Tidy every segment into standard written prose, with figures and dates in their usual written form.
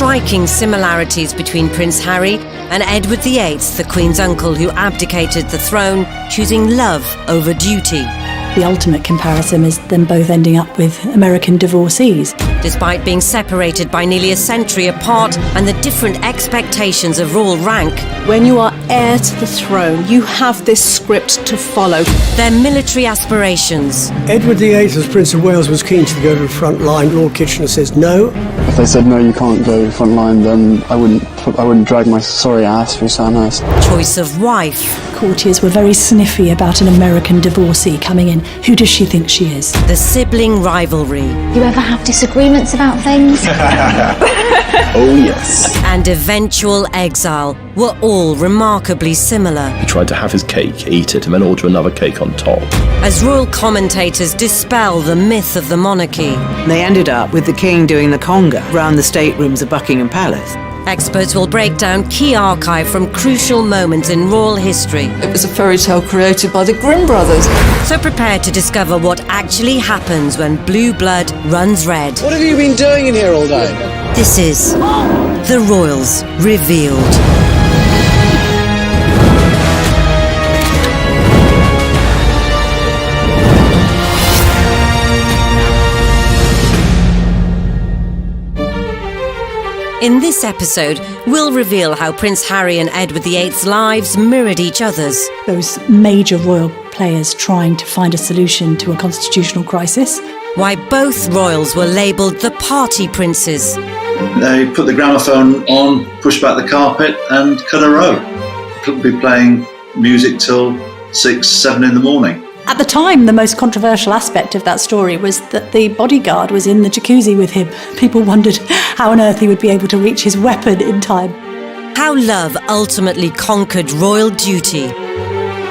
striking similarities between Prince Harry and Edward VIII, the Queen's uncle who abdicated the throne, choosing love over duty. The ultimate comparison is them both ending up with American divorcees. Despite being separated by nearly a century apart and the different expectations of royal rank, when you are heir to the throne, you have this script to follow. Their military aspirations. Edward VIII, as Prince of Wales, was keen to go to the front line. Lord Kitchener says no. If they said no, you can't go to the front line, then I wouldn't drag my sorry ass through Sandhurst. Choice of wife. Courtiers were very sniffy about an American divorcee coming in. Who does she think she is? The sibling rivalry. You ever have disagreements about things? Oh yes. And eventual exile were all remarkably similar. He tried to have his cake, eat it, and then order another cake on top. As royal commentators dispel the myth of the monarchy, they ended up with the king doing the conga round the staterooms of Buckingham Palace. experts will break down key archive from crucial moments in royal history. It was a fairy tale created by the Grimm brothers. So prepare to discover what actually happens when blue blood runs red. What have you been doing in here all day? This is The Royals Revealed. In this episode, we'll reveal how Prince Harry and Edward VIII's lives mirrored each other's. Those major royal players trying to find a solution to a constitutional crisis. Why both royals were labelled the party princes. They put the gramophone on, pushed back the carpet and cut a row. Could be playing music till 6, 7 in the morning. At the time, the most controversial aspect of that story was that the bodyguard was in the jacuzzi with him. People wondered how on earth he would be able to reach his weapon in time. How love ultimately conquered royal duty.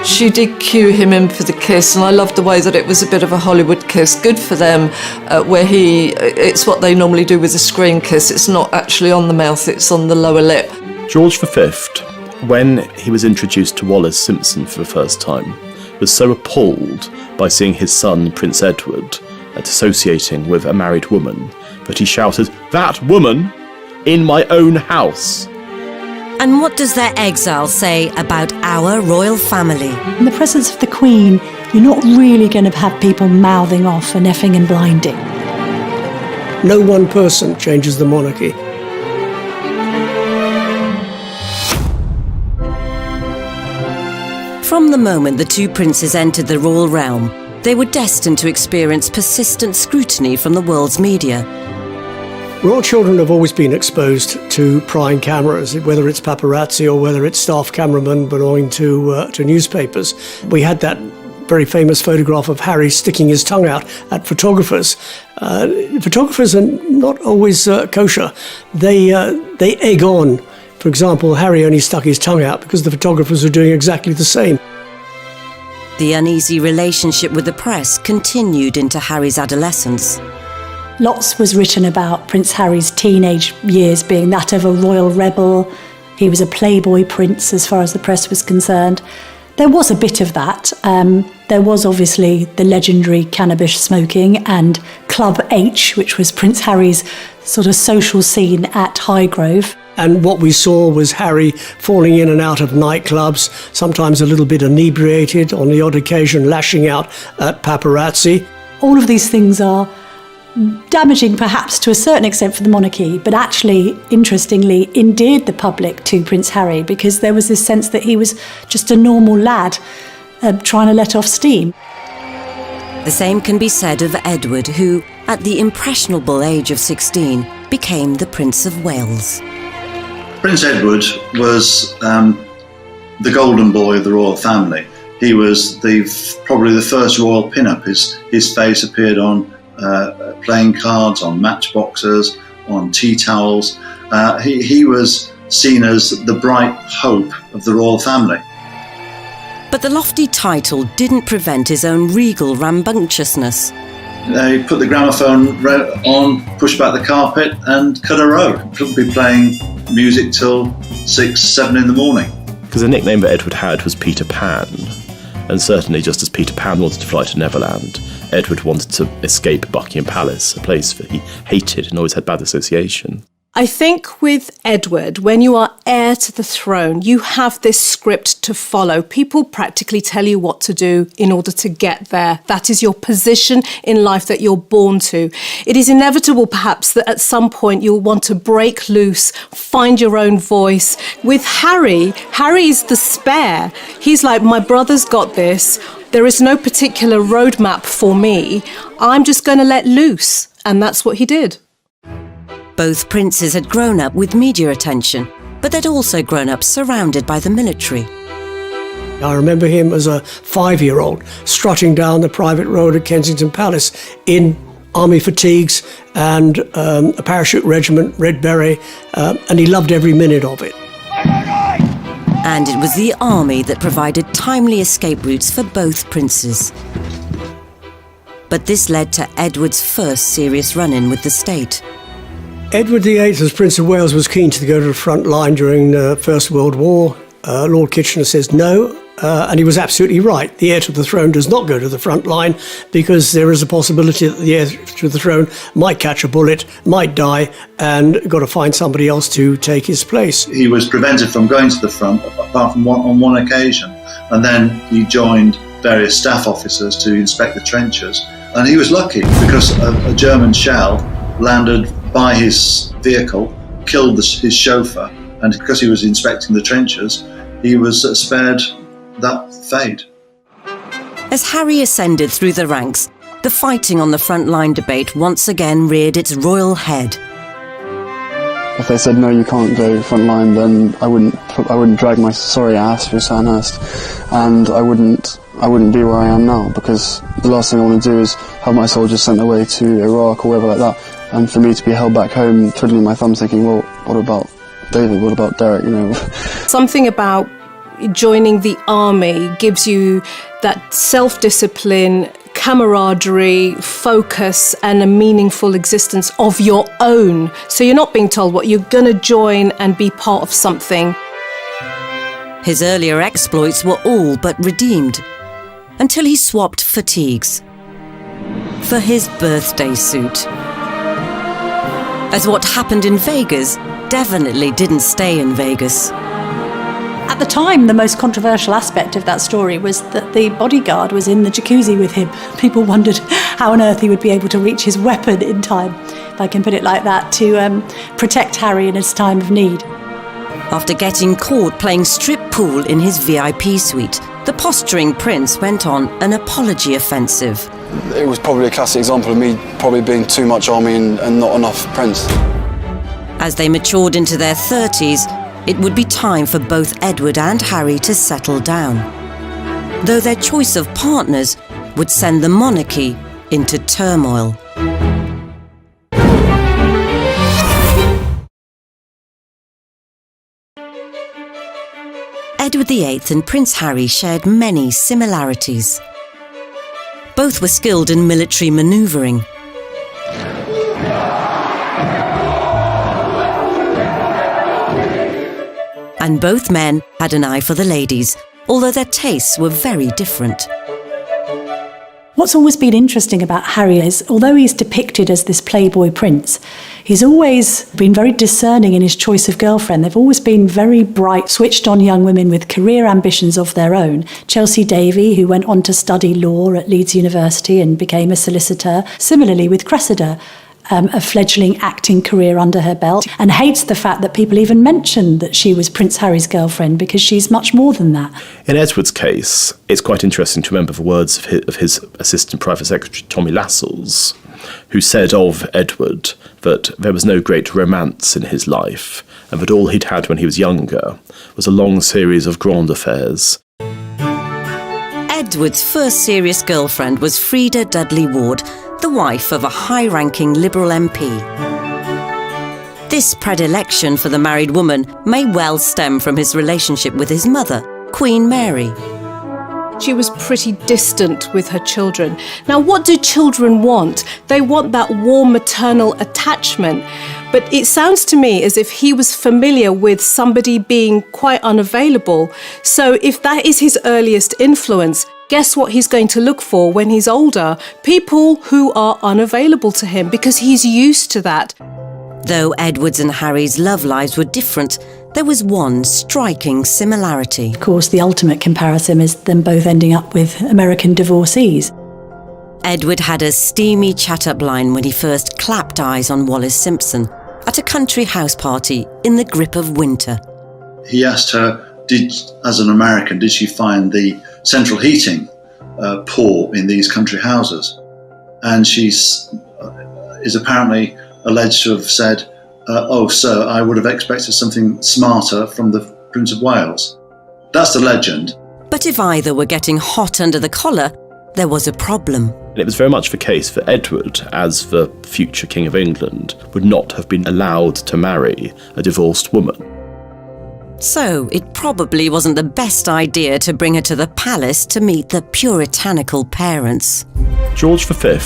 She did cue him in for the kiss, and I loved the way that it was a bit of a Hollywood kiss. Good for them, where it's what they normally do with a screen kiss. It's not actually on the mouth, it's on the lower lip. George V, when he was introduced to Wallis Simpson for the first time, was so appalled by seeing his son, Prince Edward, associating with a married woman, that he shouted, "That woman in my own house!" And what does their exile say about our royal family? In the presence of the Queen, you're not really going to have people mouthing off and effing and blinding. No one person changes the monarchy. From the moment the two princes entered the royal realm, they were destined to experience persistent scrutiny from the world's media. Royal children have always been exposed to prying cameras, whether it's paparazzi or whether it's staff cameramen belonging to newspapers. We had that very famous photograph of Harry sticking his tongue out at photographers. Photographers are not always kosher. They egg on. For example, Harry only stuck his tongue out because the photographers were doing exactly the same. The uneasy relationship with the press continued into Harry's adolescence. Lots was written about Prince Harry's teenage years being that of a royal rebel. He was a playboy prince as far as the press was concerned. There was a bit of that. There was obviously the legendary cannabis smoking and Club H, which was Prince Harry's sort of social scene at Highgrove. And what we saw was Harry falling in and out of nightclubs, sometimes a little bit inebriated, on the odd occasion lashing out at paparazzi. All of these things are damaging perhaps to a certain extent for the monarchy, but actually, interestingly, endeared the public to Prince Harry because there was this sense that he was just a normal lad trying to let off steam. The same can be said of Edward, who, at the impressionable age of 16, became the Prince of Wales. Prince Edward was the golden boy of the royal family. He was probably the first royal pin-up. His face appeared on playing cards, on matchboxes, on tea towels. He was seen as the bright hope of the royal family. But the lofty title didn't prevent his own regal rambunctiousness. They put the gramophone on, pushed back the carpet and cut a row. Could be playing music till 6, 7 in the morning. Because the nickname that Edward had was Peter Pan, and certainly just as Peter Pan wanted to fly to Neverland, Edward wanted to escape Buckingham Palace, a place that he hated and always had bad association. I think with Edward, when you are heir to the throne, you have this script to follow. People practically tell you what to do in order to get there. That is your position in life that you're born to. It is inevitable, perhaps, that at some point you'll want to break loose, find your own voice. With Harry is the spare. He's like, my brother's got this. There is no particular roadmap for me. I'm just going to let loose. And that's what he did. Both princes had grown up with media attention, but they'd also grown up surrounded by the military. I remember him as a 5-year-old strutting down the private road at Kensington Palace in army fatigues and a parachute regiment, red beret, and he loved every minute of it. And it was the army that provided timely escape routes for both princes. But this led to Edward's first serious run-in with the state. Edward VIII, as Prince of Wales, was keen to go to the front line during the First World War. Lord Kitchener says no, and he was absolutely right. The heir to the throne does not go to the front line because there is a possibility that the heir to the throne might catch a bullet, might die, and got to find somebody else to take his place. He was prevented from going to the front apart from on one occasion, and then he joined various staff officers to inspect the trenches. And he was lucky because a German shell landed by his vehicle, killed his chauffeur, and because he was inspecting the trenches, he was spared that fate. As Harry ascended through the ranks, the fighting on the front line debate once again reared its royal head. If they said no, you can't go front line, then I wouldn't drag my sorry ass through Sandhurst, and I wouldn't be where I am now, because the last thing I want to do is have my soldiers sent away to Iraq or wherever like that, and for me to be held back home, twiddling my thumbs, thinking, well, what about David? What about Derek? You know. Something about joining the army gives you that self-discipline, camaraderie, focus, and a meaningful existence of your own. So you're not being told what you're going to join and be part of something. His earlier exploits were all but redeemed, until he swapped fatigues for his birthday suit. As what happened in Vegas definitely didn't stay in Vegas. At the time, the most controversial aspect of that story was that the bodyguard was in the jacuzzi with him. People wondered how on earth he would be able to reach his weapon in time, if I can put it like that, to protect Harry in his time of need. After getting caught playing strip pool in his VIP suite, the posturing prince went on an apology offensive. It was probably a classic example of me probably being too much army and not enough prince. As they matured into their 30s, it would be time for both Edward and Harry to settle down, though their choice of partners would send the monarchy into turmoil. Edward VIII and Prince Harry shared many similarities. Both were skilled in military manoeuvring. And both men had an eye for the ladies, although their tastes were very different. What's always been interesting about Harry is, although he's depicted as this playboy prince, he's always been very discerning in his choice of girlfriend. They've always been very bright, switched-on young women with career ambitions of their own. Chelsea Davy, who went on to study law at Leeds University and became a solicitor. Similarly with Cressida, a fledgling acting career under her belt, and hates the fact that people even mention that she was Prince Harry's girlfriend, because she's much more than that. In Edward's case, it's quite interesting to remember the words of his assistant private secretary, Tommy Lascelles, who said of Edward that there was no great romance in his life, and that all he'd had when he was younger was a long series of grand affairs. Edward's first serious girlfriend was Freda Dudley Ward, the wife of a high-ranking Liberal MP. This predilection for the married woman may well stem from his relationship with his mother, Queen Mary. She was pretty distant with her children. Now, what do children want? They want that warm maternal attachment. But it sounds to me as if he was familiar with somebody being quite unavailable. So if that is his earliest influence, guess what he's going to look for when he's older? People who are unavailable to him, because he's used to that. Though Edward's and Harry's love lives were different, there was one striking similarity. Of course, the ultimate comparison is them both ending up with American divorcees. Edward had a steamy chat-up line when he first clapped eyes on Wallis Simpson at a country house party in the grip of winter. He asked her, as an American, did she find the central heating poor in these country houses? And she is apparently alleged to have said, "Oh, sir, I would have expected something smarter from the Prince of Wales." That's the legend. But if either were getting hot under the collar, there was a problem. It was very much the case that Edward, as the future King of England, would not have been allowed to marry a divorced woman. So it probably wasn't the best idea to bring her to the palace to meet the puritanical parents. George V,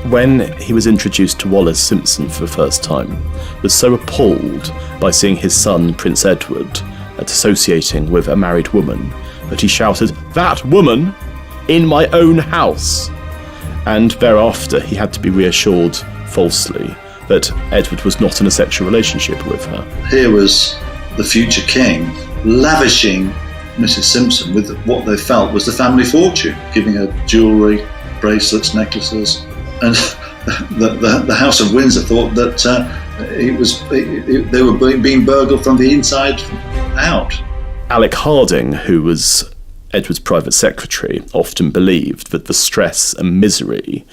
when he was introduced to Wallis Simpson for the first time, was so appalled by seeing his son, Prince Edward, associating with a married woman, that he shouted, "That woman! In my own house!" And thereafter he had to be reassured, falsely, that Edward was not in a sexual relationship with her. Here was the future king lavishing Mrs. Simpson with what they felt was the family fortune, giving her jewellery, bracelets, necklaces, and the House of Windsor thought that they were being burgled from the inside out. Alec Harding, who was Edward's private secretary, often believed that the stress and misery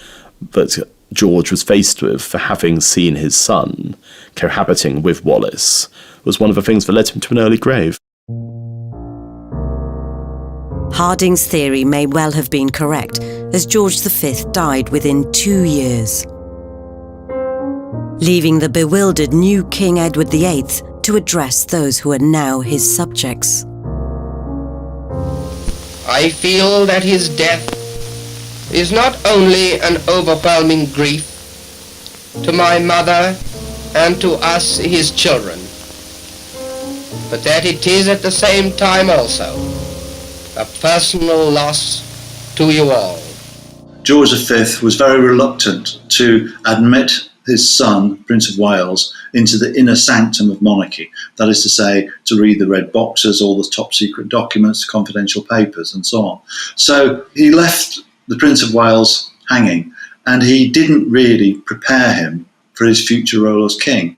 that George was faced with for having seen his son cohabiting with Wallis was one of the things that led him to an early grave. Harding's theory may well have been correct, as George V died within 2 years, leaving the bewildered new King Edward VIII to address those who are now his subjects. I feel that his death is not only an overwhelming grief to my mother and to us, his children, but that it is at the same time also a personal loss to you all. George V was very reluctant to admit his son, Prince of Wales, into the inner sanctum of monarchy. That is to say, to read the red boxes, all the top secret documents, confidential papers, and so on. So he left the Prince of Wales hanging, and he didn't really prepare him for his future role as king.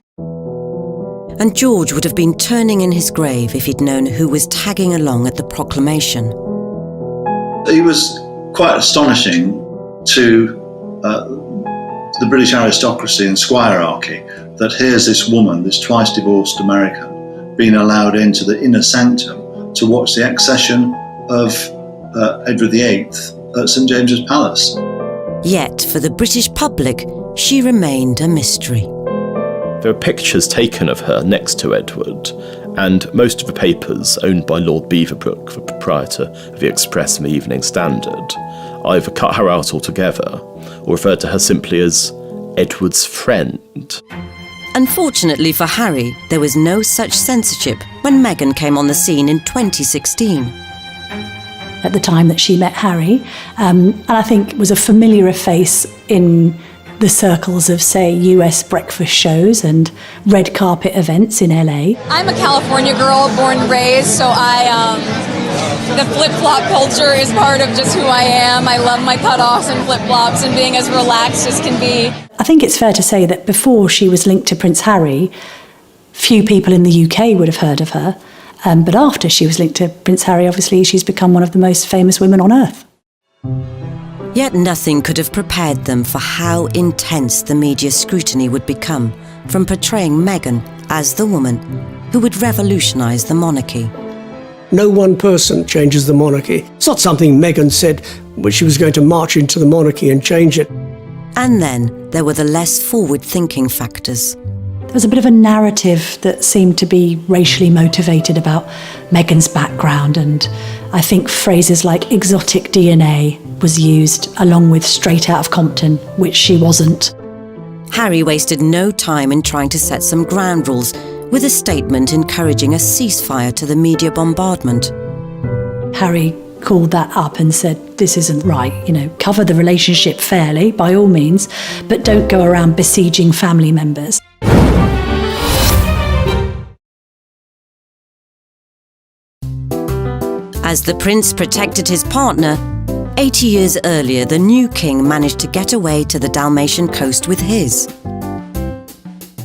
And George would have been turning in his grave if he'd known who was tagging along at the proclamation. He was quite astonishing to the British aristocracy and squirearchy that here's this woman, this twice divorced American, being allowed into the inner sanctum to watch the accession of Edward VIII at St James's Palace. Yet, for the British public, she remained a mystery. There are pictures taken of her next to Edward, and most of the papers owned by Lord Beaverbrook, the proprietor of the Express and the Evening Standard, either cut her out altogether or referred to her simply as Edward's friend. Unfortunately for Harry, there was no such censorship when Meghan came on the scene in 2016. At the time that she met Harry, and I think was a familiar face in the circles of, say, US breakfast shows and red carpet events in LA. I'm a California girl, born and raised, so the flip-flop culture is part of just who I am. I love my cutoffs and flip-flops and being as relaxed as can be. I think it's fair to say that before she was linked to Prince Harry, few people in the UK would have heard of her. But after she was linked to Prince Harry, obviously, she's become one of the most famous women on earth. Yet nothing could have prepared them for how intense the media scrutiny would become from portraying Meghan as the woman who would revolutionise the monarchy. No one person changes the monarchy. It's not something Meghan said when she was going to march into the monarchy and change it. And then there were the less forward-thinking factors. There was a bit of a narrative that seemed to be racially motivated about Meghan's background, and I think phrases like exotic DNA was used along with straight out of Compton, which she wasn't. Harry wasted no time in trying to set some ground rules with a statement encouraging a ceasefire to the media bombardment. Harry called that up and said, this isn't right, cover the relationship fairly, by all means, but don't go around besieging family members. As the prince protected his partner, 80 years earlier, the new king managed to get away to the Dalmatian coast with his.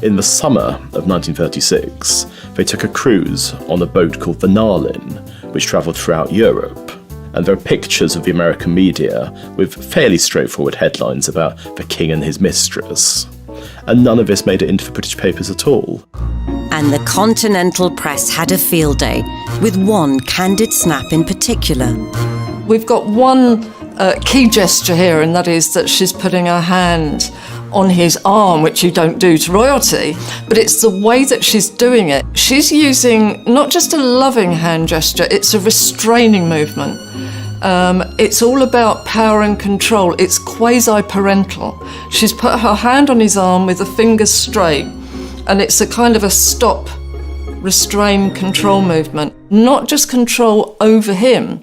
In the summer of 1936, they took a cruise on a boat called the Narlin, which travelled throughout Europe. And there are pictures of the American media with fairly straightforward headlines about the king and his mistress. And none of this made it into the British papers at all. And the continental press had a field day, with one candid snap in particular. We've got one key gesture here, and that is that she's putting her hand on his arm, which you don't do to royalty, but it's the way that she's doing it. She's using not just a loving hand gesture, it's a restraining movement. It's all about power and control. It's quasi-parental. She's put her hand on his arm with the fingers straight, and it's a kind of a stop, restrain, control movement. Not just control over him.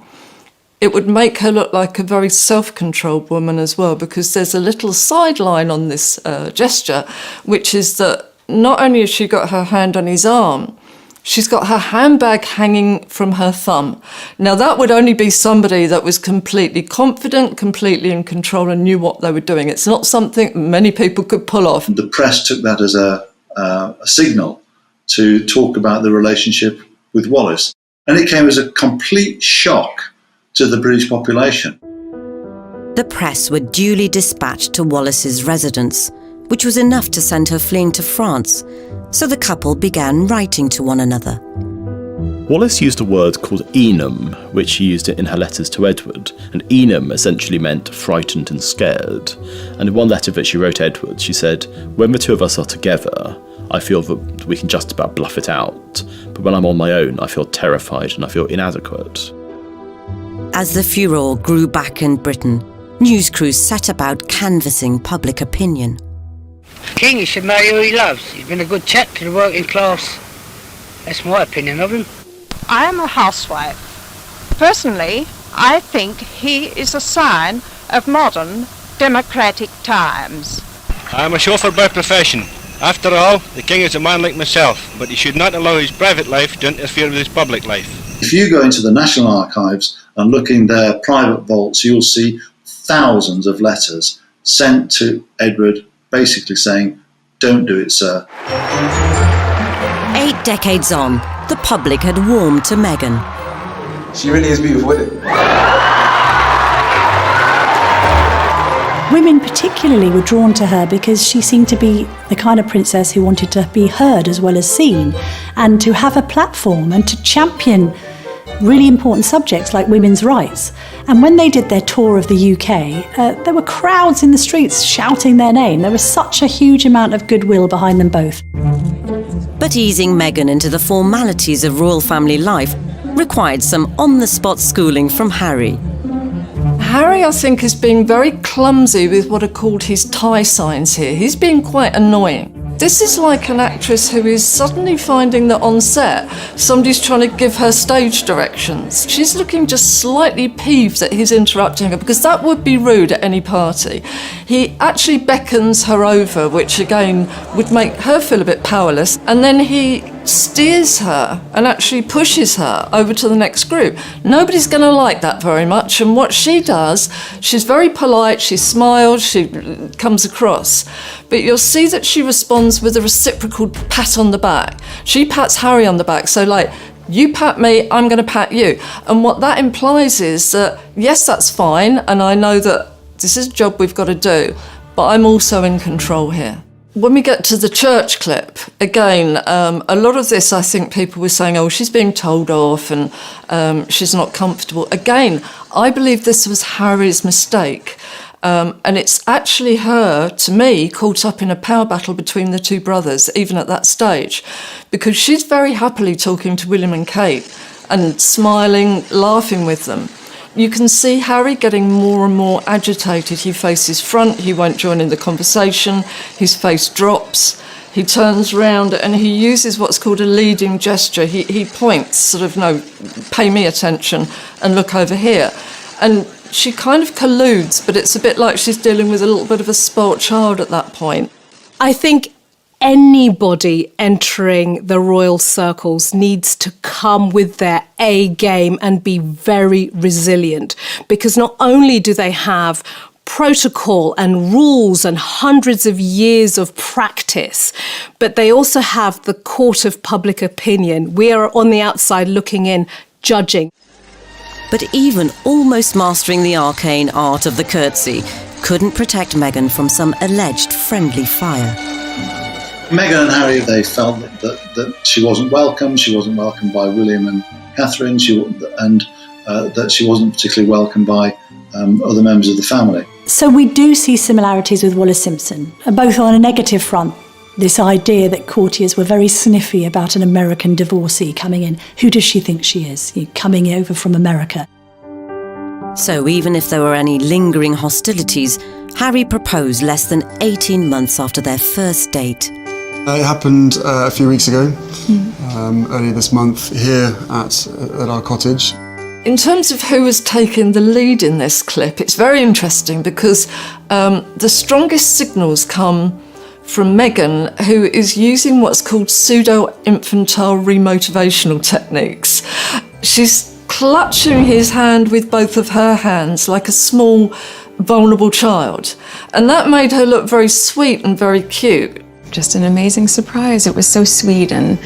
It would make her look like a very self-controlled woman as well, because there's a little sideline on this gesture, which is that not only has she got her hand on his arm, she's got her handbag hanging from her thumb. Now, that would only be somebody that was completely confident, completely in control, and knew what they were doing. It's not something many people could pull off. The press took that as a signal to talk about the relationship with Wallace. And it came as a complete shock to the British population. The press were duly dispatched to Wallace's residence, which was enough to send her fleeing to France, so the couple began writing to one another. Wallace used a word called enum, which she used in her letters to Edward, and enum essentially meant frightened and scared. And in one letter that she wrote Edward, she said, "When the two of us are together, I feel that we can just about bluff it out, but when I'm on my own, I feel terrified and I feel inadequate." As the furore grew back in Britain, news crews set about canvassing public opinion. King, he should marry who he loves. He's been a good chap to the working class. That's my opinion of him. I am a housewife. Personally, I think he is a sign of modern democratic times. I am a chauffeur by profession. After all, the king is a man like myself, but he should not allow his private life to interfere with his public life. If you go into the National Archives and look in their private vaults, you'll see thousands of letters sent to Edward basically saying, "Don't do it, sir." 8 decades on, the public had warmed to Meghan. She really is beautiful, isn't it? Women particularly were drawn to her because she seemed to be the kind of princess who wanted to be heard as well as seen, and to have a platform and to champion really important subjects like women's rights. And when they did their tour of the UK, there were crowds in the streets shouting their name. There was such a huge amount of goodwill behind them both. But easing Meghan into the formalities of royal family life required some on-the-spot schooling from Harry. Harry, I think, is being very clumsy with what are called his tie signs here. He's being quite annoying. This is like an actress who is suddenly finding that on set, somebody's trying to give her stage directions. She's looking just slightly peeved that he's interrupting her, because that would be rude at any party. He actually beckons her over, which again would make her feel a bit powerless, and then he steers her and actually pushes her over to the next group. Nobody's going to like that very much, and what she does, she's very polite, she smiles, she comes across, but you'll see that she responds with a reciprocal pat on the back. She pats Harry on the back, so like, you pat me, I'm going to pat you. And what that implies is that, yes, that's fine, and I know that this is a job we've got to do, but I'm also in control here. When we get to the church clip, again, a lot of this, I think people were saying, oh, she's being told off and she's not comfortable. Again, I believe this was Harry's mistake. And it's actually her, to me, caught up in a power battle between the two brothers, even at that stage, because she's very happily talking to William and Kate and smiling, laughing with them. You can see Harry getting more and more agitated. He faces front, he won't join in the conversation, his face drops, he turns round and he uses what's called a leading gesture. He points, sort of, no, pay me attention and look over here. And she kind of colludes, but it's a bit like she's dealing with a little bit of a spoilt child at that point. I think anybody entering the royal circles needs to come with their A game and be very resilient, because not only do they have protocol and rules and hundreds of years of practice, but they also have the court of public opinion. We are on the outside looking in, judging. But even almost mastering the arcane art of the curtsy couldn't protect Meghan from some alleged friendly fire. Meghan and Harry, they felt that she wasn't welcome. She wasn't welcomed by William and Catherine, and that she wasn't particularly welcomed by other members of the family. So we do see similarities with Wallis Simpson, both on a negative front. This idea that courtiers were very sniffy about an American divorcee coming in. Who does she think she is, coming over from America? So even if there were any lingering hostilities, Harry proposed less than 18 months after their first date. It happened a few weeks ago, earlier this month, here at our cottage. In terms of who was taking the lead in this clip, it's very interesting because the strongest signals come from Meghan, who is using what's called pseudo-infantile remotivational techniques. She's clutching his hand with both of her hands like a small, vulnerable child. And that made her look very sweet and very cute. Just an amazing surprise. It was so sweet and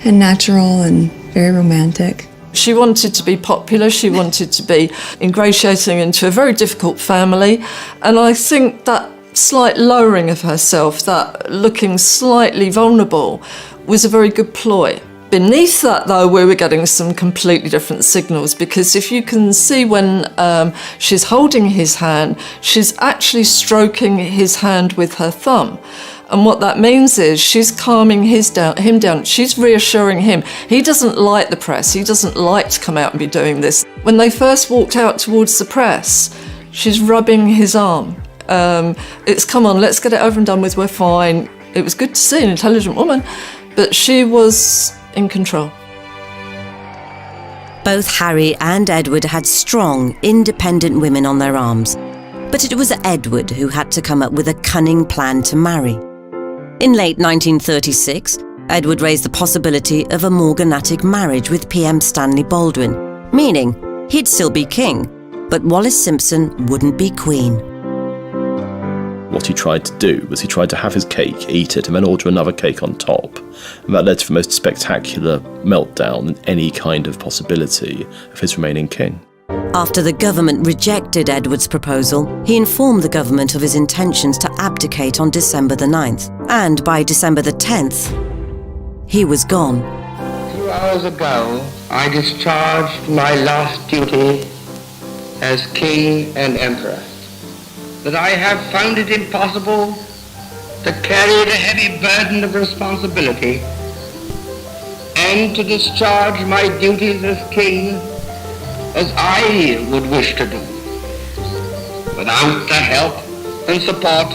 natural and very romantic. She wanted to be popular, she wanted to be ingratiating into a very difficult family, and I think that slight lowering of herself, that looking slightly vulnerable, was a very good ploy. Beneath that, though, we were getting some completely different signals, because if you can see when she's holding his hand, she's actually stroking his hand with her thumb. And what that means is she's calming him down. She's reassuring him. He doesn't like the press. He doesn't like to come out and be doing this. When they first walked out towards the press, she's rubbing his arm. It's, come on, let's get it over and done with. We're fine. It was good to see an intelligent woman, but she was in control. Both Harry and Edward had strong, independent women on their arms. But it was Edward who had to come up with a cunning plan to marry. In late 1936, Edward raised the possibility of a morganatic marriage with PM Stanley Baldwin, meaning he'd still be king, but Wallis Simpson wouldn't be queen. What he tried to do was he tried to have his cake, eat it, and then order another cake on top. And that led to the most spectacular meltdown in any kind of possibility of his remaining king. After the government rejected Edward's proposal, he informed the government of his intentions to abdicate on December the 9th. And by December the 10th, he was gone. 2 hours ago, I discharged my last duty as king and emperor. That I have found it impossible to carry the heavy burden of responsibility and to discharge my duties as king as I would wish to do, without the help and support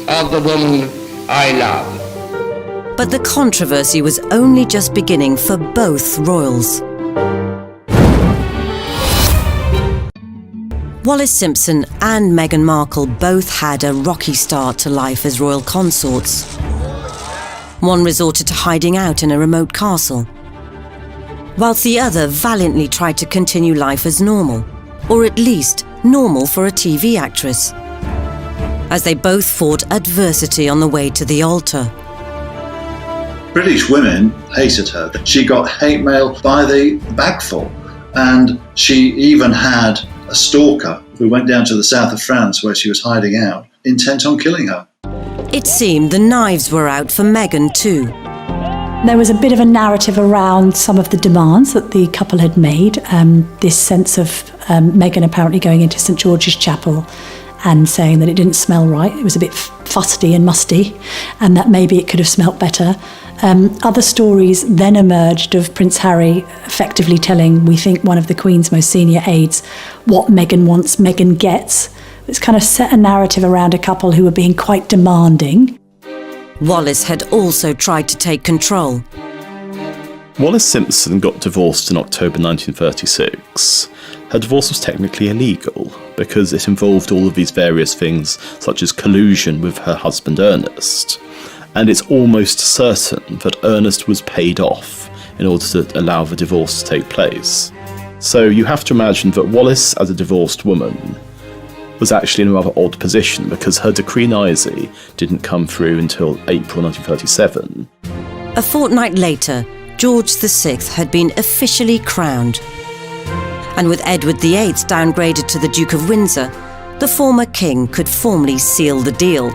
of the woman I love. But the controversy was only just beginning for both royals. Wallis Simpson and Meghan Markle both had a rocky start to life as royal consorts. One resorted to hiding out in a remote castle, whilst the other valiantly tried to continue life as normal, or at least normal for a TV actress, as they both fought adversity on the way to the altar. British women hated her. She got hate mail by the bagful, and she even had a stalker who went down to the south of France where she was hiding out, intent on killing her. It seemed the knives were out for Meghan too. There was a bit of a narrative around some of the demands that the couple had made. This sense of Meghan apparently going into St George's Chapel and saying that it didn't smell right. It was a bit fusty and musty, and that maybe it could have smelt better. Other stories then emerged of Prince Harry effectively telling, we think, one of the Queen's most senior aides what Meghan wants, Meghan gets. It's kind of set a narrative around a couple who were being quite demanding. Wallis had also tried to take control. Wallis Simpson got divorced in October 1936. Her divorce was technically illegal because it involved all of these various things, such as collusion with her husband Ernest. and it's almost certain that Ernest was paid off in order to allow the divorce to take place. So you have to imagine that Wallis, as a divorced woman, was actually in a rather odd position because her decree nisi didn't come through until April 1937. A fortnight later, George VI had been officially crowned. And with Edward VIII downgraded to the Duke of Windsor, the former king could formally seal the deal.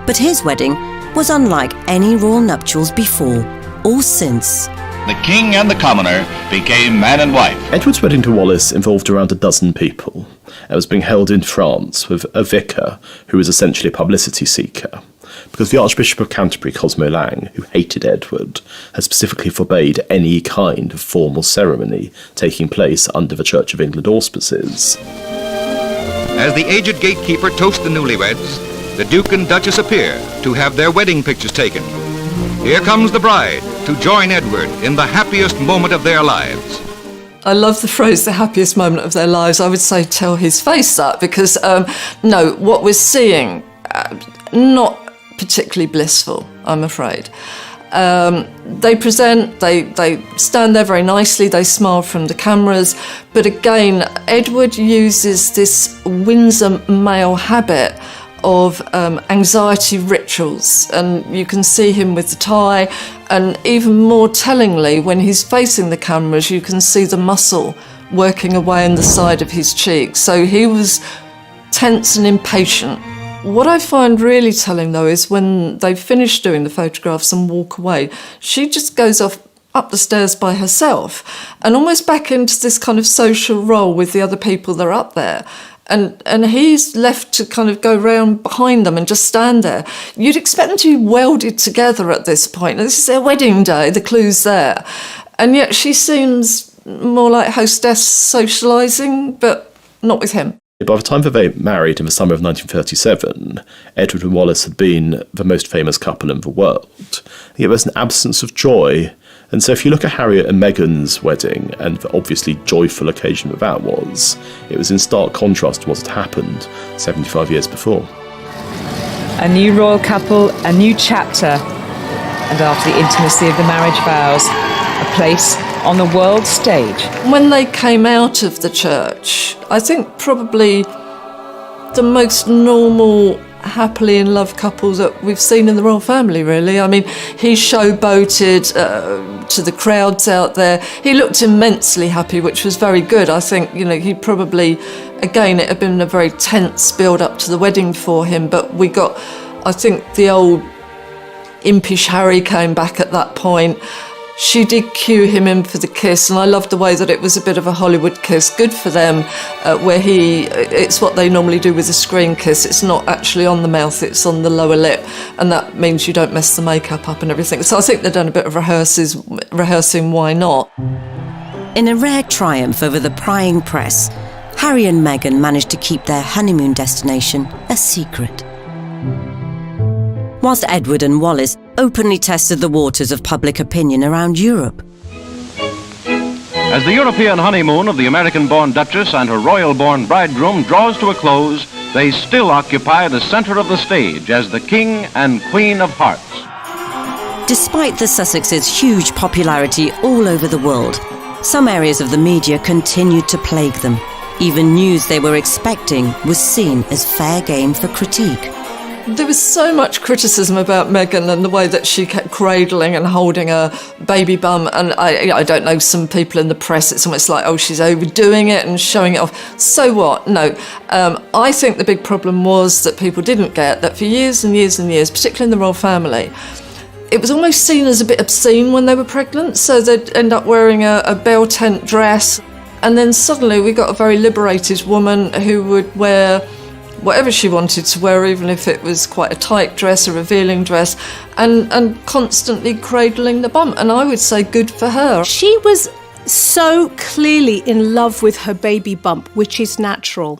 But his wedding was unlike any royal nuptials before or since. The king and the commoner became man and wife. Edward's wedding to Wallis involved around a dozen people. It was being held in France with a vicar who was essentially a publicity seeker, because the Archbishop of Canterbury, Cosmo Lang, who hated Edward, had specifically forbade any kind of formal ceremony taking place under the Church of England auspices. As the aged gatekeeper toasts the newlyweds, the Duke and Duchess appear to have their wedding pictures taken. Here comes the bride to join Edward in the happiest moment of their lives. I love the phrase, the happiest moment of their lives. I would say tell his face that, because no, what we're seeing, not particularly blissful, I'm afraid. They present, they stand there very nicely, they smile from the cameras, but again, Edward uses this Windsor male habit of anxiety rituals, and you can see him with the tie, and even more tellingly, when he's facing the cameras, you can see the muscle working away on the side of his cheek. So he was tense and impatient. What I find really telling, though, is when they finish doing the photographs and walk away, she just goes off up the stairs by herself and almost back into this kind of social role with the other people that are up there. And he's left to kind of go round behind them and just stand there. You'd expect them to be welded together at this point. This is their wedding day, the clue's there. And yet she seems more like hostess socialising, but not with him. By the time that they married in the summer of 1937, Edward and Wallis had been the most famous couple in the world. Yet there's an absence of joy. And so if you look at Harriet and Meghan's wedding, and the obviously joyful occasion that was, it was in stark contrast to what had happened 75 years before. A new royal couple, a new chapter, and after the intimacy of the marriage vows, a place on the world stage. When they came out of the church, I think probably the most normal, happily in love couple that we've seen in the royal family, really. I mean, he showboated to the crowds out there. He looked immensely happy, which was very good. I think, he probably, again, it had been a very tense build up to the wedding for him, but we got, I think the old impish Harry came back at that point. She did cue him in for the kiss, and I loved the way that it was a bit of a Hollywood kiss. Good for them, where it's what they normally do with a screen kiss. It's not actually on the mouth, it's on the lower lip, and that means you don't mess the makeup up and everything. So I think they've done a bit of rehearsing, why not? In a rare triumph over the prying press, Harry and Meghan managed to keep their honeymoon destination a secret. Whilst Edward and Wallis openly tested the waters of public opinion around Europe. As the European honeymoon of the American-born Duchess and her royal-born bridegroom draws to a close, they still occupy the center of the stage as the King and Queen of Hearts. Despite the Sussexes' huge popularity all over the world, some areas of the media continued to plague them. Even news they were expecting was seen as fair game for critique. There was so much criticism about Meghan and the way that she kept cradling and holding her baby bum, and I don't know, some people in the press, it's almost like, oh, she's overdoing it and showing it off. So what? No. I think the big problem was that people didn't get that for years and years and years, particularly in the royal family, it was almost seen as a bit obscene when they were pregnant, so they'd end up wearing a bell tent dress, and then suddenly we got a very liberated woman who would wear whatever she wanted to wear, even if it was quite a tight dress, a revealing dress, and constantly cradling the bum. And I would say good for her. She was so clearly in love with her baby bump, which is natural.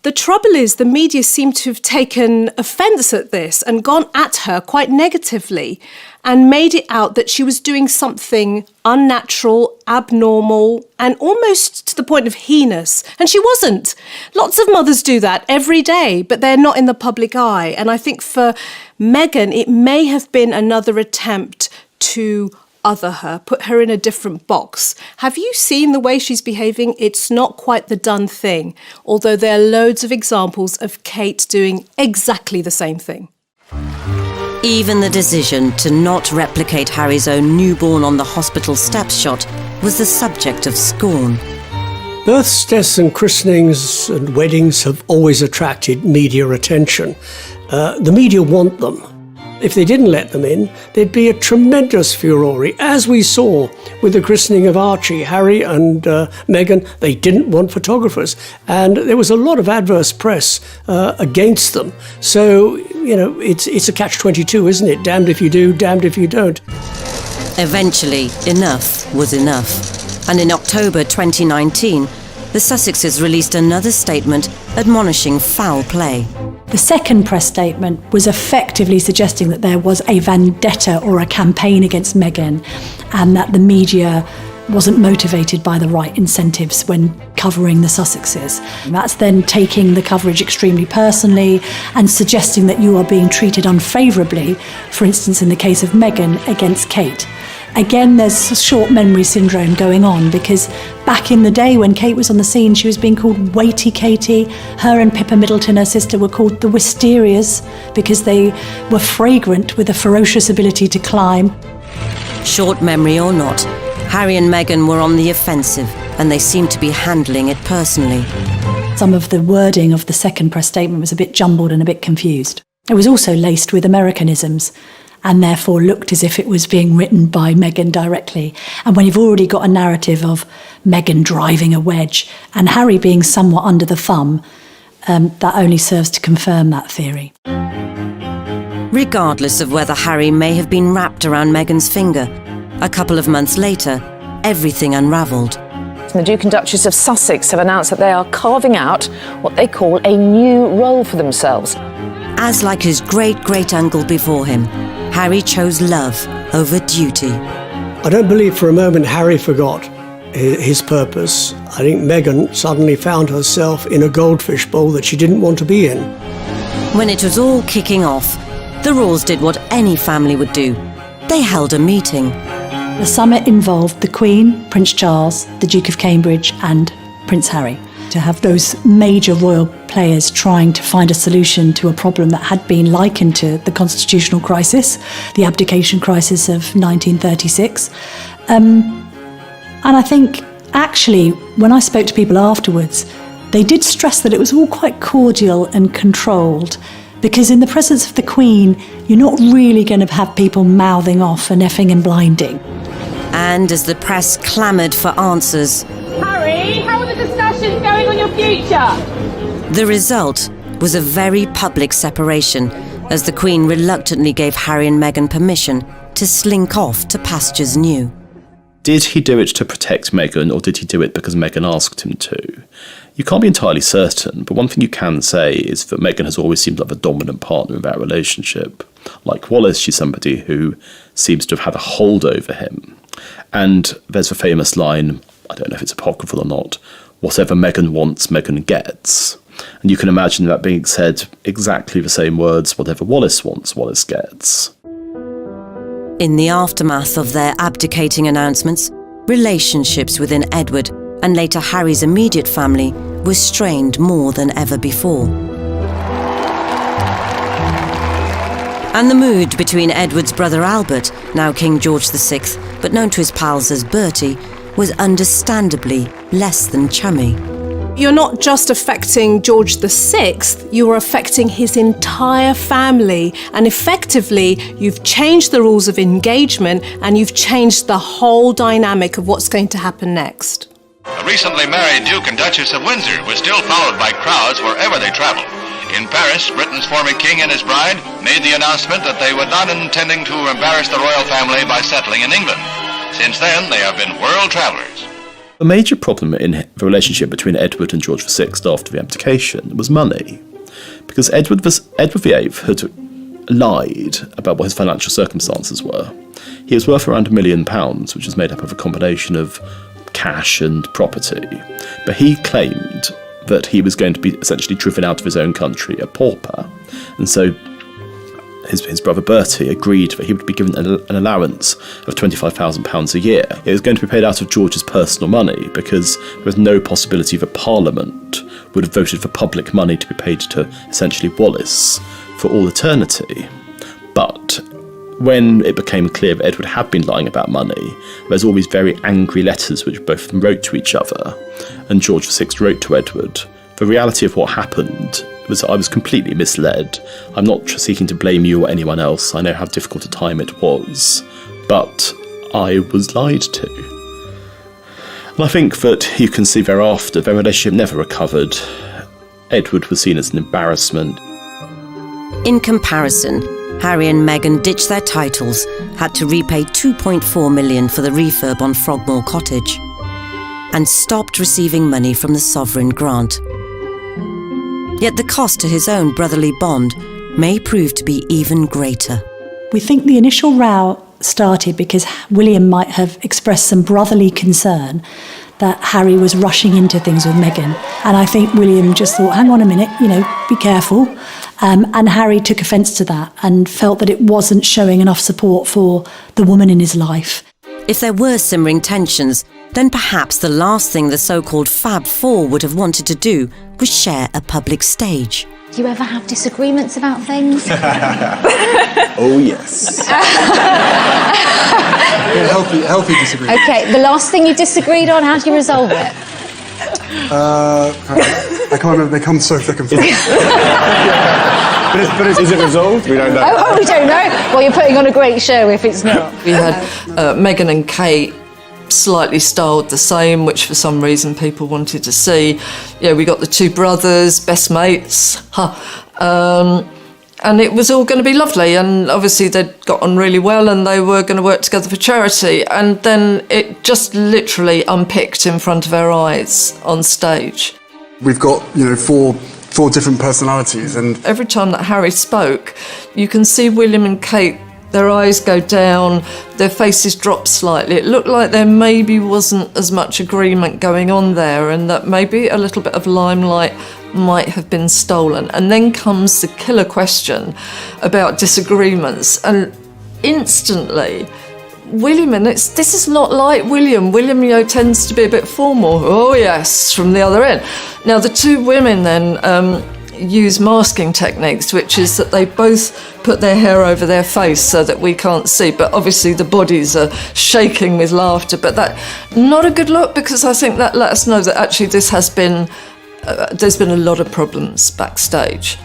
The trouble is the media seem to have taken offence at this and gone at her quite negatively and made it out that she was doing something unnatural, abnormal, and almost to the point of heinous. And she wasn't. Lots of mothers do that every day, but they're not in the public eye. And I think for Meghan, it may have been another attempt to other her, put her in a different box. Have you seen the way she's behaving? It's not quite the done thing, although there are loads of examples of Kate doing exactly the same thing. Even the decision to not replicate Harry's own newborn on the hospital steps shot was the subject of scorn. Births, deaths and christenings and weddings have always attracted media attention. The media want them. If they didn't let them in, there'd be a tremendous furore, as we saw with the christening of Archie. Harry and Meghan, they didn't want photographers, and there was a lot of adverse press against them. So, you know, it's a catch-22, isn't it? Damned if you do, damned if you don't. Eventually, enough was enough. And in October 2019, the Sussexes released another statement admonishing foul play. The second press statement was effectively suggesting that there was a vendetta or a campaign against Meghan, and that the media wasn't motivated by the right incentives when covering the Sussexes. And that's then taking the coverage extremely personally and suggesting that you are being treated unfavourably, for instance in the case of Meghan against Kate. Again, there's a short memory syndrome going on, because back in the day when Kate was on the scene, she was being called Weighty Katie. Her and Pippa Middleton, her sister, were called the Wisterias because they were fragrant with a ferocious ability to climb. Short memory or not, Harry and Meghan were on the offensive, and they seemed to be handling it personally. Some of the wording of the second press statement was a bit jumbled and a bit confused. It was also laced with Americanisms, and therefore looked as if it was being written by Meghan directly. And when you've already got a narrative of Meghan driving a wedge and Harry being somewhat under the thumb, that only serves to confirm that theory. Regardless of whether Harry may have been wrapped around Meghan's finger, a couple of months later, everything unravelled. The Duke and Duchess of Sussex have announced that they are carving out what they call a new role for themselves. As like his great-great-uncle before him, Harry chose love over duty. I don't believe for a moment Harry forgot his purpose. I think Meghan suddenly found herself in a goldfish bowl that she didn't want to be in. When it was all kicking off, the Royals did what any family would do. They held a meeting. The summit involved the Queen, Prince Charles, the Duke of Cambridge and Prince Harry. To have those major royal players trying to find a solution to a problem that had been likened to the constitutional crisis, the abdication crisis of 1936. And I think, actually, when I spoke to people afterwards, they did stress that it was all quite cordial and controlled, because in the presence of the Queen, you're not really going to have people mouthing off and effing and blinding. And as the press clamoured for answers, Harry, how are the discussions going on your future? The result was a very public separation, as the Queen reluctantly gave Harry and Meghan permission to slink off to pastures new. Did he do it to protect Meghan, or did he do it because Meghan asked him to? You can't be entirely certain, but one thing you can say is that Meghan has always seemed like the dominant partner in that relationship. Like Wallis, she's somebody who seems to have had a hold over him. And there's the famous line, I don't know if it's apocryphal or not, whatever Meghan wants, Meghan gets. And you can imagine that being said exactly the same words, whatever Wallis wants, Wallis gets. In the aftermath of their abdicating announcements, relationships within Edward and later Harry's immediate family were strained more than ever before. And the mood between Edward's brother Albert, now King George VI, but known to his pals as Bertie, was understandably less than chummy. You're not just affecting George VI, you're affecting his entire family. And effectively, you've changed the rules of engagement and you've changed the whole dynamic of what's going to happen next. The recently married Duke and Duchess of Windsor was still followed by crowds wherever they traveled. In Paris, Britain's former king and his bride made the announcement that they were not intending to embarrass the royal family by settling in England. Since then, they have been world travelers. A major problem in the relationship between Edward and George VI after the abdication was money, because Edward VIII had lied about what his financial circumstances were. He was worth around £1 million, which was made up of a combination of cash and property, but he claimed that he was going to be essentially driven out of his own country, a pauper, and so his brother Bertie agreed that he would be given an allowance of £25,000 a year. It was going to be paid out of George's personal money because there was no possibility that Parliament would have voted for public money to be paid to essentially Wallace for all eternity. But when it became clear that Edward had been lying about money, there's all these very angry letters which both of them wrote to each other, and George VI wrote to Edward. The reality of what happened was I was completely misled. I'm not seeking to blame you or anyone else. I know how difficult a time it was, but I was lied to. And I think that you can see thereafter their relationship never recovered. Edward was seen as an embarrassment. In comparison, Harry and Meghan ditched their titles, had to repay £2.4 million for the refurb on Frogmore Cottage, and stopped receiving money from the sovereign grant. Yet the cost to his own brotherly bond may prove to be even greater. We think the initial row started because William might have expressed some brotherly concern that Harry was rushing into things with Meghan. And I think William just thought, hang on a minute, be careful. And Harry took offence to that and felt that it wasn't showing enough support for the woman in his life. If there were simmering tensions, then perhaps the last thing the so-called Fab Four would have wanted to do was share a public stage. Do you ever have disagreements about things? Oh, yes. Healthy disagreement. Okay, the last thing you disagreed on, how do you resolve it? I can't remember, they come so thick and fast. But is it resolved? We don't know. Oh, we don't know. Well, you're putting on a great show if it's not. We had Meghan and Kate slightly styled the same, which for some reason people wanted to see. Yeah, we got the two brothers, best mates, and it was all going to be lovely, and obviously they'd got on really well and they were going to work together for charity, and then it just literally unpicked in front of our eyes on stage. We've got, four different personalities, and every time that Harry spoke, you can see William and Kate, their eyes go down, their faces drop slightly. It looked like there maybe wasn't as much agreement going on there, and that maybe a little bit of limelight might have been stolen. And then comes the killer question about disagreements, and instantly William, and this is not like William. William, tends to be a bit formal. Oh yes, from the other end. Now the two women then use masking techniques, which is that they both put their hair over their face so that we can't see, but obviously the bodies are shaking with laughter. But that not a good look, because I think that let us know that actually this has been there's been a lot of problems backstage.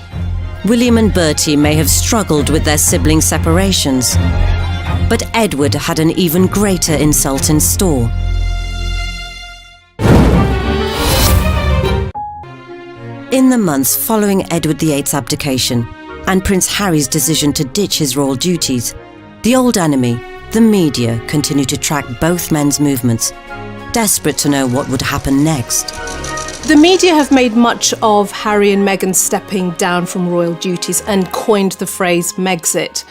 William and Bertie may have struggled with their sibling separations, but Edward had an even greater insult in store. In the months following Edward VIII's abdication and Prince Harry's decision to ditch his royal duties, the old enemy, the media, continued to track both men's movements, desperate to know what would happen next. The media have made much of Harry and Meghan stepping down from royal duties and coined the phrase Megxit.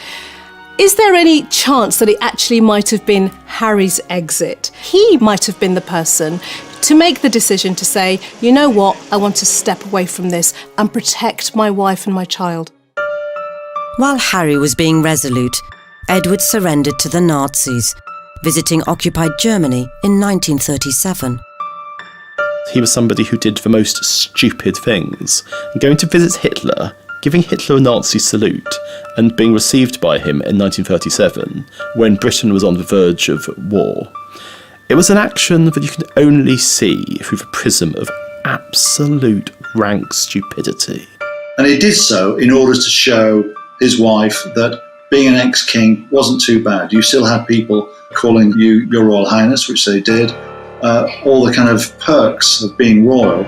Is there any chance that it actually might have been Harry's exit? He might have been the person to make the decision to say, you know what, I want to step away from this and protect my wife and my child. While Harry was being resolute, Edward surrendered to the Nazis, visiting occupied Germany in 1937. He was somebody who did the most stupid things, going to visit Hitler, giving Hitler a Nazi salute, and being received by him in 1937, when Britain was on the verge of war. It was an action that you can only see through the prism of absolute rank stupidity. And he did so in order to show his wife that being an ex-king wasn't too bad. You still had people calling you Your Royal Highness, which they did. All the kind of perks of being royal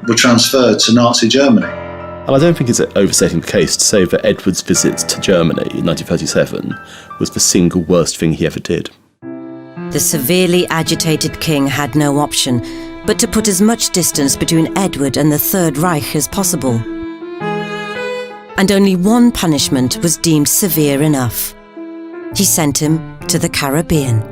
were transferred to Nazi Germany. And I don't think it's overstating the case to say that Edward's visit to Germany in 1937 was the single worst thing he ever did. The severely agitated king had no option but to put as much distance between Edward and the Third Reich as possible. And only one punishment was deemed severe enough. He sent him to the Caribbean.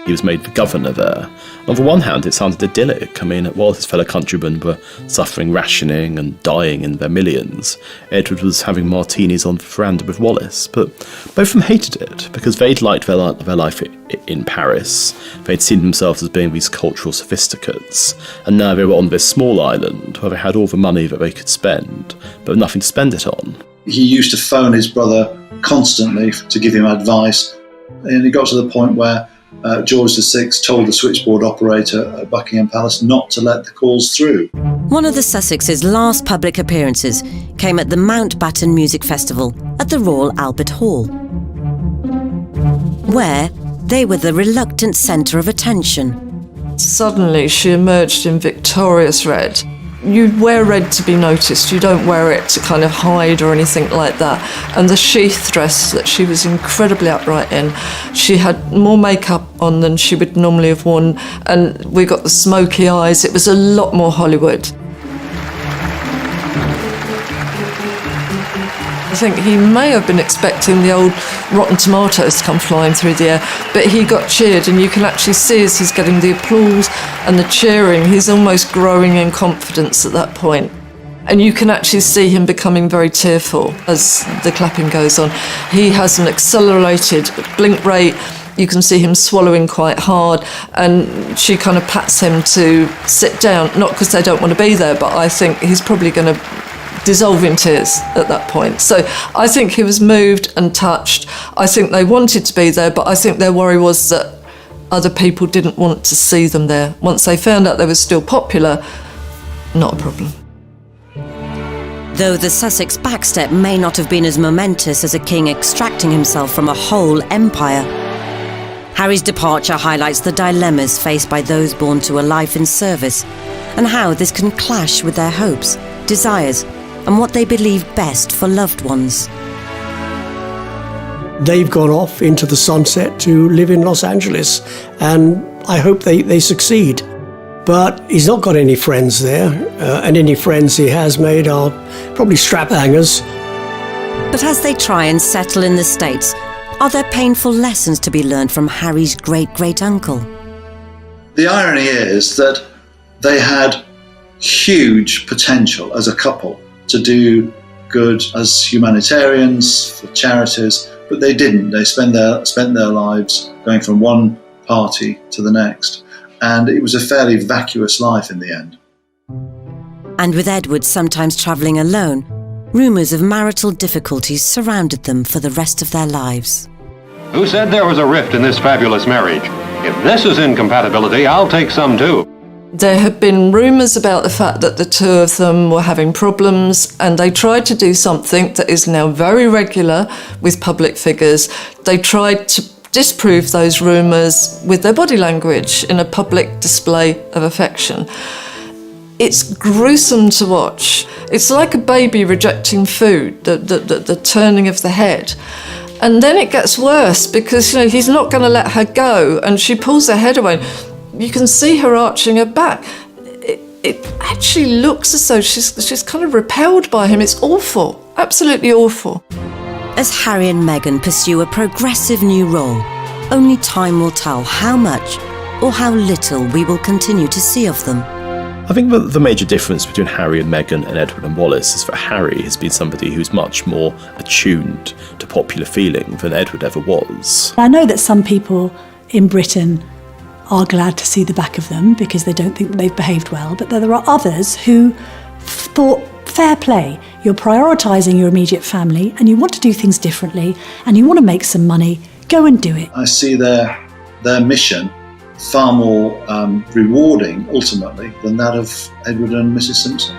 He was made the governor there. On the one hand, it sounded idyllic. I mean, while his fellow countrymen were suffering rationing and dying in their millions, Edward was having martinis on the veranda with Wallace. But both of them hated it, because they'd liked their life in Paris. They'd seen themselves as being these cultural sophisticates. And now they were on this small island where they had all the money that they could spend, but nothing to spend it on. He used to phone his brother constantly to give him advice. And it got to the point where George VI told the switchboard operator at Buckingham Palace not to let the calls through. One of the Sussexes' last public appearances came at the Mountbatten Music Festival at the Royal Albert Hall, where they were the reluctant centre of attention. Suddenly she emerged in victorious red. You wear red to be noticed, you don't wear it to kind of hide or anything like that. And the sheath dress that she was incredibly upright in, she had more makeup on than she would normally have worn, and we got the smoky eyes. It was a lot more Hollywood. I think he may have been expecting the old rotten tomatoes to come flying through the air, but he got cheered, and you can actually see as he's getting the applause and the cheering, he's almost growing in confidence at that point. And you can actually see him becoming very tearful as the clapping goes on. He has an accelerated blink rate. You can see him swallowing quite hard, and she kind of pats him to sit down, not because they don't want to be there, but I think he's probably going to dissolve in tears at that point. So I think he was moved and touched. I think they wanted to be there, but I think their worry was that other people didn't want to see them there. Once they found out they were still popular, not a problem. Though the Sussex backstep may not have been as momentous as a king extracting himself from a whole empire, Harry's departure highlights the dilemmas faced by those born to a life in service, and how this can clash with their hopes, desires, and what they believe best for loved ones. They've gone off into the sunset to live in Los Angeles, and I hope they succeed. But he's not got any friends there, and any friends he has made are probably strap-hangers. But as they try and settle in the States, are there painful lessons to be learned from Harry's great-great-uncle? The irony is that they had huge potential as a couple to do good as humanitarians, for charities, but they didn't. They spent their lives going from one party to the next, and it was a fairly vacuous life in the end. And with Edward sometimes travelling alone, rumours of marital difficulties surrounded them for the rest of their lives. Who said there was a rift in this fabulous marriage? If this is incompatibility, I'll take some too. There had been rumours about the fact that the two of them were having problems, and they tried to do something that is now very regular with public figures. They tried to disprove those rumours with their body language in a public display of affection. It's gruesome to watch. It's like a baby rejecting food, the turning of the head. And then it gets worse because, he's not going to let her go, and she pulls her head away. You can see her arching her back. It actually looks as though she's kind of repelled by him. It's awful, absolutely awful. As Harry and Meghan pursue a progressive new role, only time will tell how much or how little we will continue to see of them. I think that the major difference between Harry and Meghan and Edward and Wallace is that Harry has been somebody who's much more attuned to popular feeling than Edward ever was. I know that some people in Britain are glad to see the back of them because they don't think that they've behaved well, but there are others who thought, fair play, you're prioritising your immediate family and you want to do things differently and you want to make some money, go and do it. I see their mission far more rewarding, ultimately, than that of Edward and Mrs. Simpson.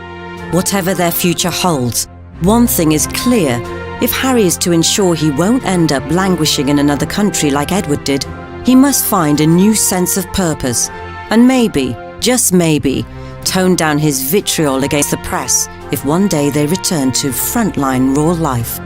Whatever their future holds, one thing is clear. If Harry is to ensure he won't end up languishing in another country like Edward did, he must find a new sense of purpose and maybe, just maybe, tone down his vitriol against the press if one day they return to frontline royal life.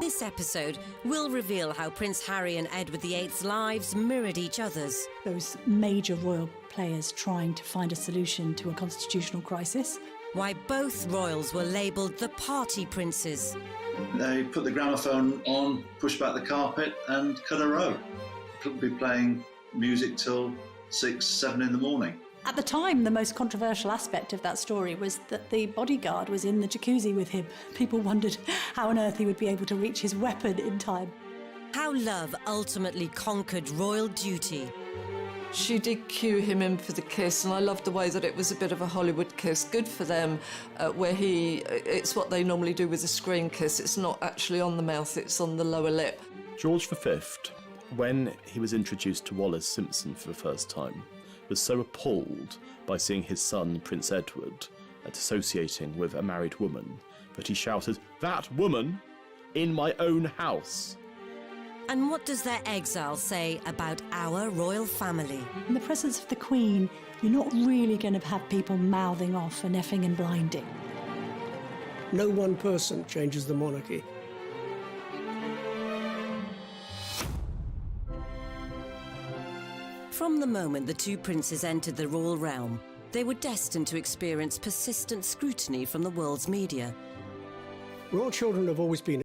This episode will reveal how Prince Harry and Edward VIII's lives mirrored each other's. Those major royal players trying to find a solution to a constitutional crisis. Why both royals were labelled the party princes. They put the gramophone on, push back the carpet and cut a row. Could be playing music till 6, 7 in the morning. At the time, the most controversial aspect of that story was that the bodyguard was in the jacuzzi with him. People wondered how on earth he would be able to reach his weapon in time. How love ultimately conquered royal duty. She did cue him in for the kiss, and I loved the way that it was a bit of a Hollywood kiss. Good for them, where it's what they normally do with a screen kiss. It's not actually on the mouth, it's on the lower lip. George V, when he was introduced to Wallis Simpson for the first time, was so appalled by seeing his son, Prince Edward, associating with a married woman, that he shouted, "That woman in my own house!" And what does their exile say about our royal family? In the presence of the Queen, you're not really going to have people mouthing off and effing and blinding. No one person changes the monarchy. From the moment the two princes entered the royal realm, they were destined to experience persistent scrutiny from the world's media. Royal children have always been